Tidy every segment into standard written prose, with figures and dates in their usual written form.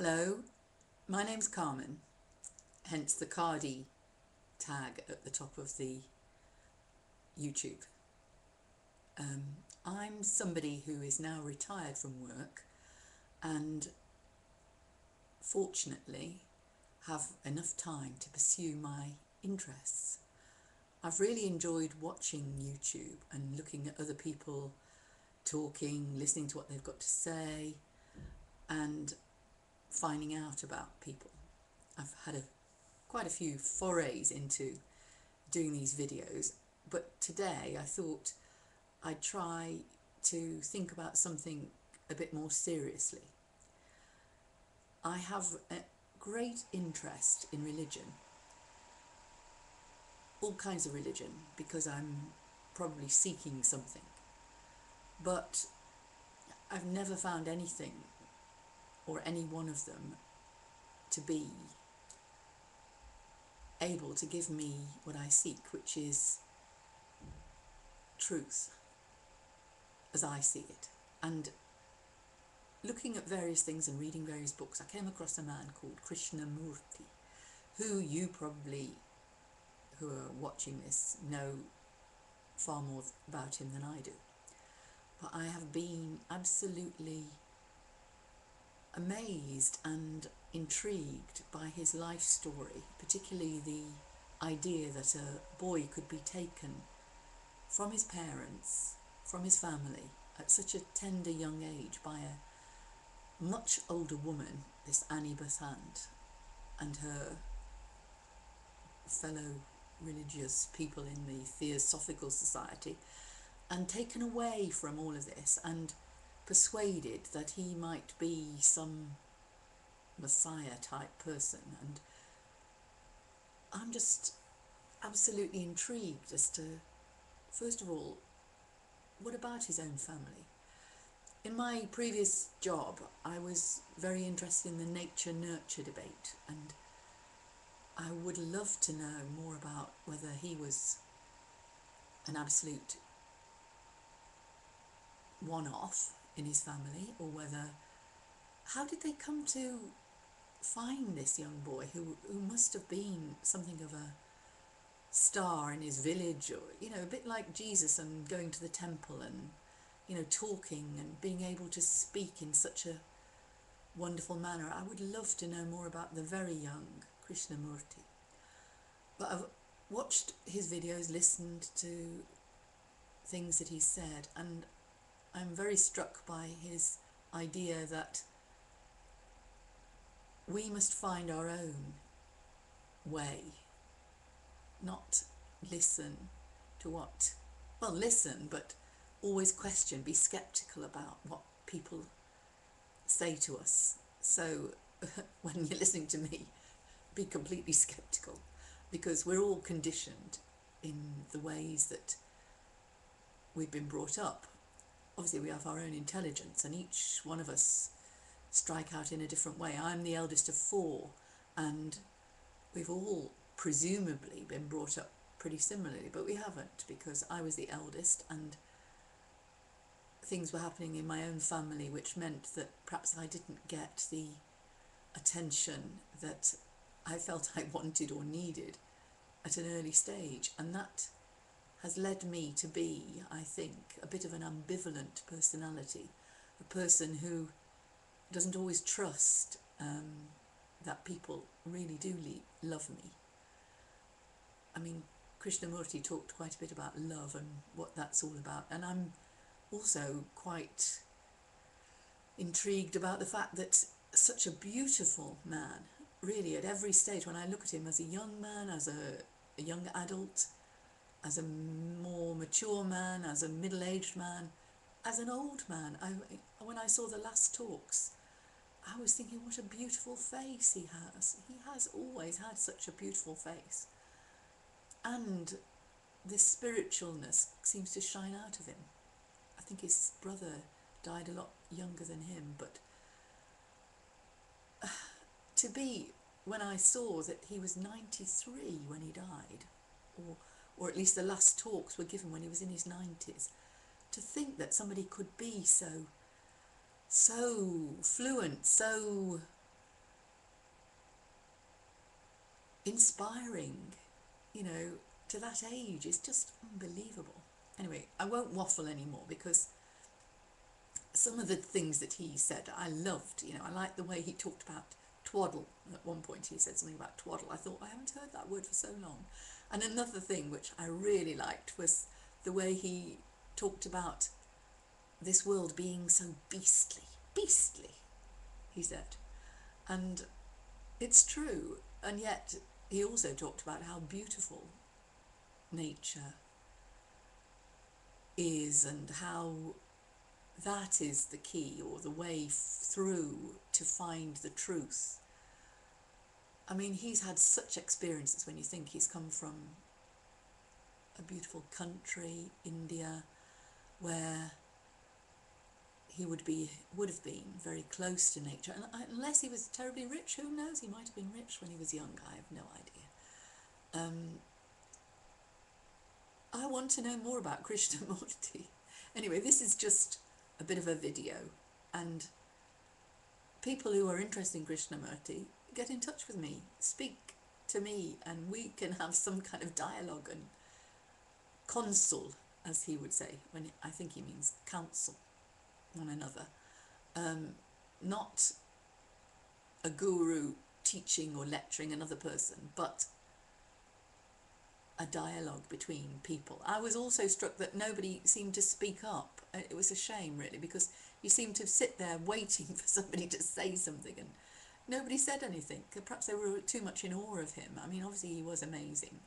Hello, my name's Carmen, hence the Cardi tag at the top of the YouTube. I'm somebody who is now retired from work and fortunately have enough time to pursue my interests. I've really enjoyed watching YouTube and looking at other people talking, listening to what they've got to say and finding out about people. I've had quite a few forays into doing these videos, but today I thought I'd try to think about something a bit more seriously. I have a great interest in religion, all kinds of religion, because I'm probably seeking something, but I've never found anything or any one of them to be able to give me what I seek, which is truth as I see it. And looking at various things and reading various books, I came across a man called Krishnamurti, who you probably, who are watching this, know far more about him than I do. But I have been absolutely amazed and intrigued by his life story, particularly the idea that a boy could be taken from his parents, from his family, at such a tender young age by a much older woman, this Annie Besant, and her fellow religious people in the Theosophical Society, and taken away from all of this and persuaded that he might be some messiah type person. And I'm just absolutely intrigued as to, first of all, what about his own family? In my previous job, I was very interested in the nature-nurture debate, and I would love to know more about whether he was an absolute one-off in his family, or whether, how did they come to find this young boy who must have been something of a star in his village, or, a bit like Jesus, and going to the temple and, talking and being able to speak in such a wonderful manner. I would love to know more about the very young Krishnamurti. But I've watched his videos, listened to things that he's said, and I'm very struck by his idea that we must find our own way, not listen to listen, but always question, be sceptical about what people say to us. So when you're listening to me, be completely sceptical, because we're all conditioned in the ways that we've been brought up. Obviously we have our own intelligence, and each one of us strike out in a different way. I'm the eldest of four, and we've all presumably been brought up pretty similarly, but we haven't, because I was the eldest and things were happening in my own family which meant that perhaps I didn't get the attention that I felt I wanted or needed at an early stage, and that has led me to be, I think, a bit of an ambivalent personality, a person who doesn't always trust that people really do love me. I mean, Krishnamurti talked quite a bit about love and what that's all about, and I'm also quite intrigued about the fact that such a beautiful man, really at every stage, when I look at him as a young man, as a young adult, as a more mature man, as a middle-aged man, as an old man, when I saw the last talks, I was thinking, what a beautiful face he has. He has always had such a beautiful face. And this spiritualness seems to shine out of him. I think his brother died a lot younger than him, but when I saw that he was 93 when he died, or at least the last talks were given when he was in his 90s, to think that somebody could be so fluent, so inspiring, you know, to that age is just unbelievable. Anyway, I won't waffle anymore because some of the things that he said I loved. You know, I liked the way he talked about twaddle. At one point he said something about twaddle. I thought, I haven't heard that word for so long. And another thing which I really liked was the way he talked about this world being so beastly. Beastly, he said. And it's true. And yet he also talked about how beautiful nature is and how that is the key or the way through to find the truth. I mean, he's had such experiences when you think he's come from a beautiful country, India, where he would have been very close to nature. And unless he was terribly rich, who knows? He might have been rich when he was young. I have no idea. I want to know more about Krishnamurti. Anyway, this is just a bit of a video, and people who are interested in Krishnamurti, get in touch with me, speak to me, and we can have some kind of dialogue and consul, as he would say, when I think he means counsel one another. Not a guru teaching or lecturing another person, but a dialogue between people. I was also struck that nobody seemed to speak up. It was a shame, really, because you seemed to sit there waiting for somebody to say something, and nobody said anything. Perhaps they were too much in awe of him. I mean, obviously he was amazing.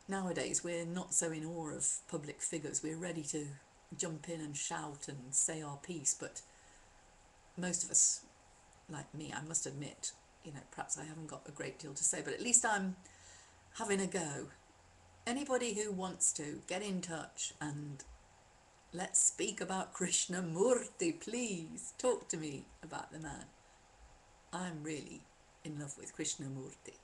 Nowadays we're not so in awe of public figures. We're ready to jump in and shout and say our piece, but most of us, like me, I must admit, you know, perhaps I haven't got a great deal to say, but at least I'm having a go. Anybody who wants to, get in touch and let's speak about Krishnamurti, please. Talk to me about the man. I'm really in love with Krishnamurti.